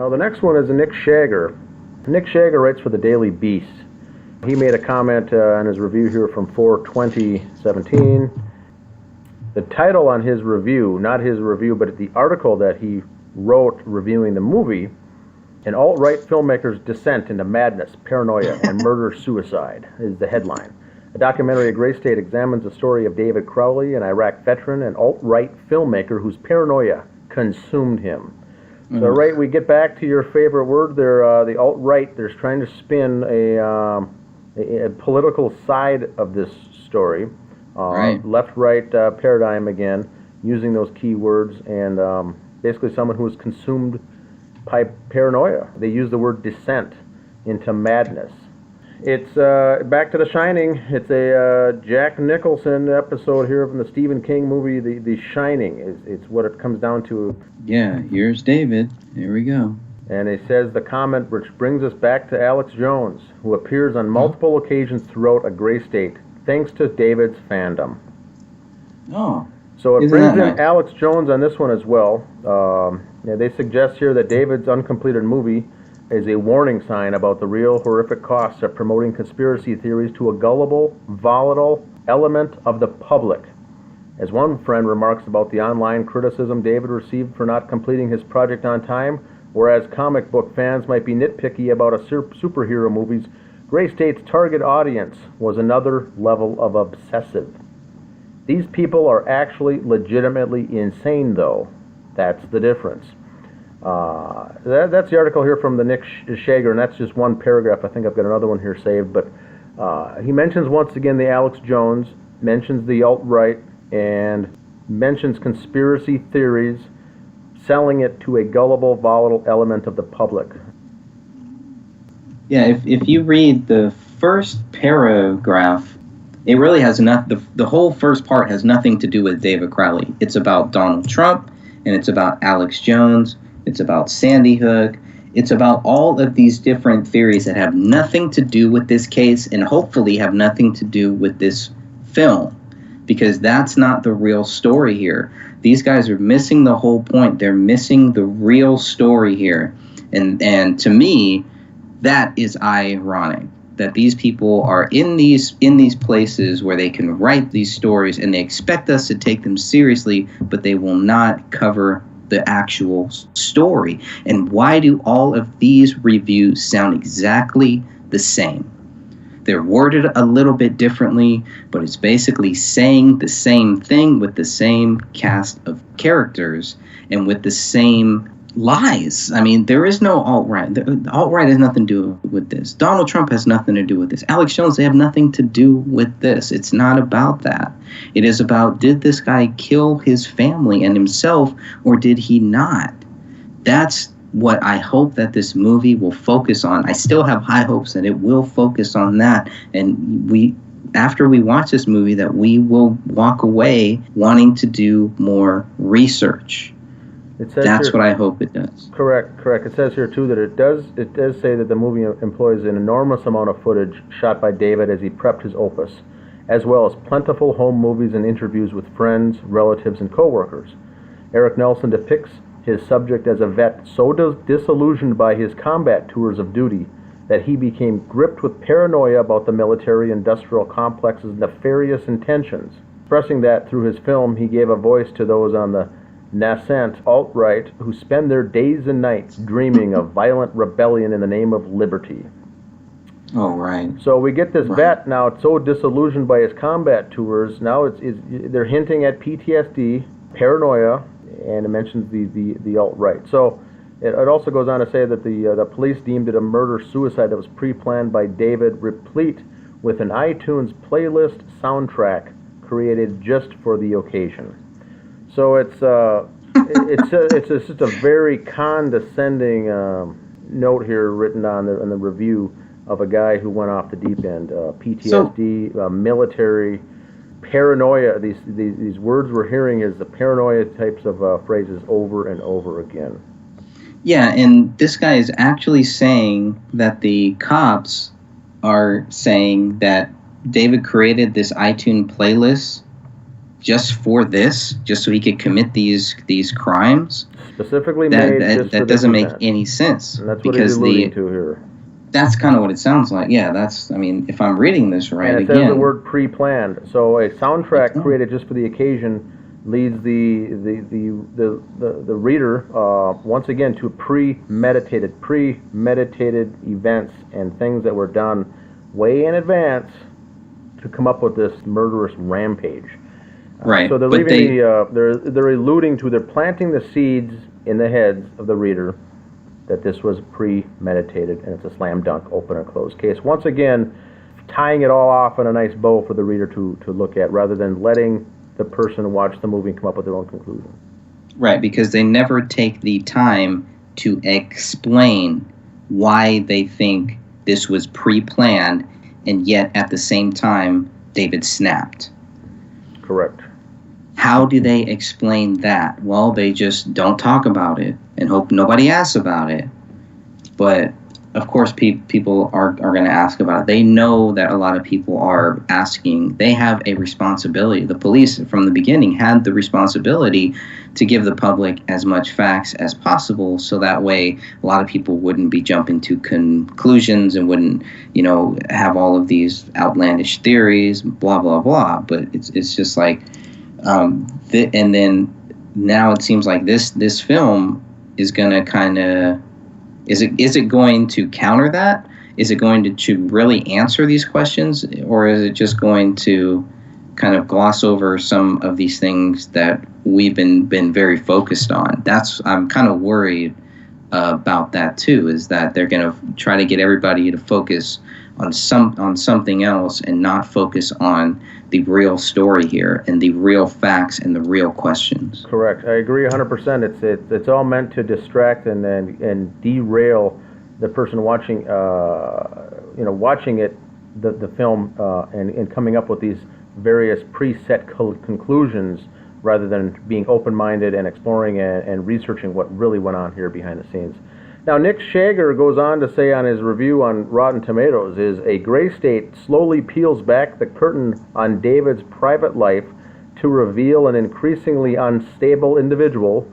Now, the next one is Nick Schager. Nick Schager writes for the Daily Beast. He made a comment on his review here from 4/20/17. The title on his review, not his review, but the article that he wrote reviewing the movie, An Alt-Right Filmmaker's Descent into Madness, Paranoia, and Murder-Suicide, is the headline. A documentary at Gray State examines the story of David Crowley, an Iraq veteran and alt-right filmmaker whose paranoia consumed him. So, right, we get back to your favorite word there, the alt-right. They're trying to spin a political side of this story, right. Left-right paradigm again, using those key words, and basically someone who is consumed by paranoia. They use the word descent into madness. It's back to The Shining. It's a Jack Nicholson episode here from the Stephen King movie, The Shining. It's what it comes down to. Yeah, here's David. Here we go. And it says the comment, which brings us back to Alex Jones, who appears on multiple occasions throughout A Gray State, thanks to David's fandom. Oh. So it Isn't brings in that nice? Alex Jones on this one as well. They suggest here that David's uncompleted movie is a warning sign about the real horrific costs of promoting conspiracy theories to a gullible, volatile element of the public. As one friend remarks about the online criticism David received for not completing his project on time, whereas comic book fans might be nitpicky about superhero movies, Gray State's target audience was another level of obsessive. These people are actually legitimately insane, though. That's the difference. That's the article here from the Nick Schager, and that's just one paragraph. I think I've got another one here saved, but he mentions once again the Alex Jones, mentions the alt-right, and mentions conspiracy theories, selling it to a gullible, volatile element of the public. Yeah, if you read the first paragraph, it really has the whole first part has nothing to do with David Crowley. It's about Donald Trump, and it's about Alex Jones. It's about Sandy Hook. It's about all of these different theories that have nothing to do with this case and hopefully have nothing to do with this film, because that's not the real story here. These guys are missing the whole point. They're missing the real story here. And to me, that is ironic that these people are in these places where they can write these stories and they expect us to take them seriously, but they will not cover the actual story. And why do all of these reviews sound exactly the same? They're worded a little bit differently, but it's basically saying the same thing with the same cast of characters and with the same lies. I mean, there is no alt-right. The alt-right has nothing to do with this. Donald Trump has nothing to do with this. Alex Jones, they have nothing to do with this. It's not about that. It is about, did this guy kill his family and himself, or did he not? That's what I hope that this movie will focus on. I still have high hopes that it will focus on that. And after we watch this movie, that we will walk away wanting to do more research. That's here, what I hope it does. Correct. It says here, too, that it does say that the movie employs an enormous amount of footage shot by David as he prepped his opus, as well as plentiful home movies and interviews with friends, relatives, and co-workers. Eric Nelson depicts his subject as a vet so disillusioned by his combat tours of duty that he became gripped with paranoia about the military-industrial complex's nefarious intentions. Expressing that through his film, he gave a voice to those on the nascent alt-right who spend their days and nights dreaming of violent rebellion in the name of liberty. Oh, right. So we get this vet now so disillusioned by his combat tours. Now they're hinting at PTSD, paranoia, and it mentions the alt-right. So it also goes on to say that the police deemed it a murder-suicide that was pre-planned by David, replete with an iTunes playlist soundtrack created just for the occasion. So it's just a very condescending note here written on the review of a guy who went off the deep end. PTSD, military, paranoia. These words we're hearing is the paranoia types of phrases over and over again. Yeah, and this guy is actually saying that the cops are saying that David created this iTunes playlist just for this, just so he could commit these crimes. Specifically made just that for doesn't this make event. any sense. And that's what he's alluding to here. That's kind of what it sounds like. Yeah, I mean, if I'm reading this right, and it says the word pre-planned. So a soundtrack created just for the occasion leads the reader once again to premeditated events and things that were done way in advance to come up with this murderous rampage. Right. So they're they're alluding to, they're planting the seeds in the heads of the reader that this was premeditated, and it's a slam dunk, open and closed case. Once again, tying it all off in a nice bow for the reader to look at, rather than letting the person watch the movie and come up with their own conclusion. Right, because they never take the time to explain why they think this was pre-planned, and yet at the same time, David snapped. Correct. How do they explain that? Well, they just don't talk about it and hope nobody asks about it. But, of course, people are going to ask about it. They know that a lot of people are asking. They have a responsibility. The police, from the beginning, had the responsibility to give the public as much facts as possible, so that way a lot of people wouldn't be jumping to conclusions and wouldn't, have all of these outlandish theories, blah, blah, blah. But it's just like... and then now it seems like this film is going to kind of, is it going to counter that? Is it going to really answer these questions, or is it just going to kind of gloss over some of these things that we've been very focused on? I'm kind of worried about that too, is that they're going to try to get everybody to focus on something else and not focus on the real story here and the real facts and the real questions. Correct. I agree 100%. It's all meant to distract and derail the person watching watching it, the film, and coming up with these various preset conclusions, rather than being open-minded and exploring and researching what really went on here behind the scenes. Now, Nick Schager goes on to say on his review on Rotten Tomatoes, is a gray state slowly peels back the curtain on David's private life to reveal an increasingly unstable individual,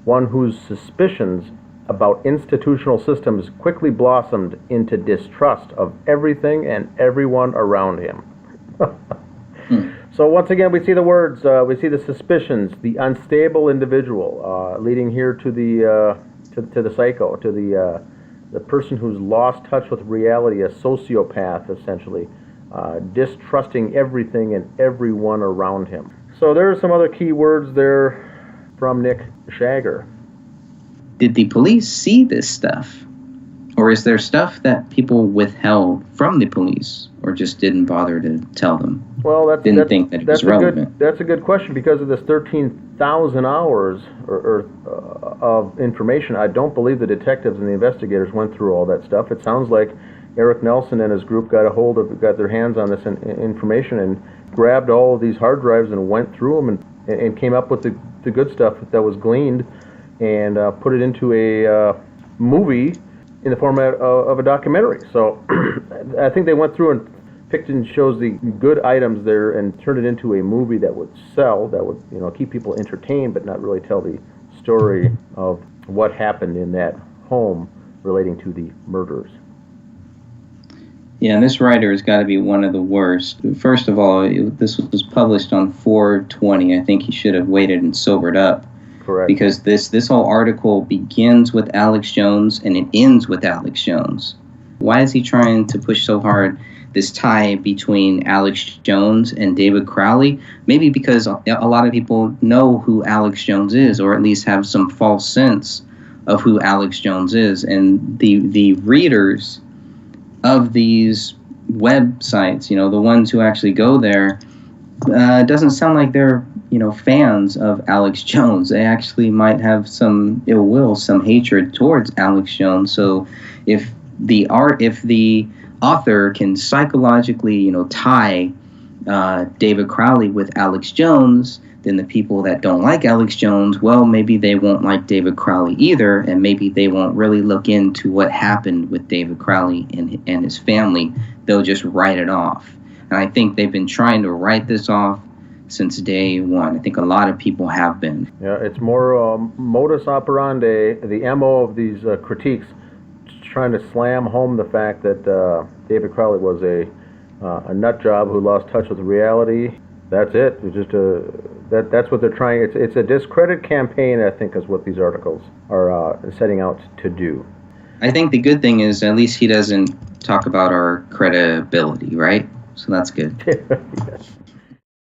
one whose suspicions about institutional systems quickly blossomed into distrust of everything and everyone around him. So once again, we see the words, we see the suspicions, the unstable individual, leading here to the psycho, to the person who's lost touch with reality, a sociopath, essentially, distrusting everything and everyone around him. So there are some other key words there from Nick Schager. Did the police see this stuff? Or is there stuff that people withheld from the police, or just didn't bother to tell them? Well, didn't think that it was relevant. That's a good question, because of this 13,000 hours of information. I don't believe the detectives and the investigators went through all that stuff. It sounds like Eric Nelson and his group got their hands on this information and grabbed all of these hard drives and went through them and came up with the good stuff that was gleaned, and put it into a movie in the format of a documentary. So I think they went through and picked and chose the good items there and turned it into a movie that would sell, that would keep people entertained, but not really tell the story of what happened in that home relating to the murders. Yeah, and this writer has got to be one of the worst. First of all, this was published on 4/20. I think he should have waited and sobered up. Correct. Because this whole article begins with Alex Jones and it ends with Alex Jones. Why is he trying to push so hard this tie between Alex Jones and David Crowley? Maybe because a lot of people know who Alex Jones is, or at least have some false sense of who Alex Jones is. And the readers of these websites, the ones who actually go there, doesn't sound like they're fans of Alex Jones. They actually might have some ill will, some hatred towards Alex Jones. So if the author can psychologically, tie David Crowley with Alex Jones, then the people that don't like Alex Jones, well, maybe they won't like David Crowley either, and maybe they won't really look into what happened with David Crowley and his family. They'll just write it off. And I think they've been trying to write this off since day one. I think a lot of people have been. Yeah, it's more modus operandi, the MO of these critiques, trying to slam home the fact that David Crowley was a nut job who lost touch with reality. That's it. It's just that's what they're trying. It's a discredit campaign, I think, is what these articles are setting out to do. I think the good thing is at least he doesn't talk about our credibility, right? So that's good. Yes.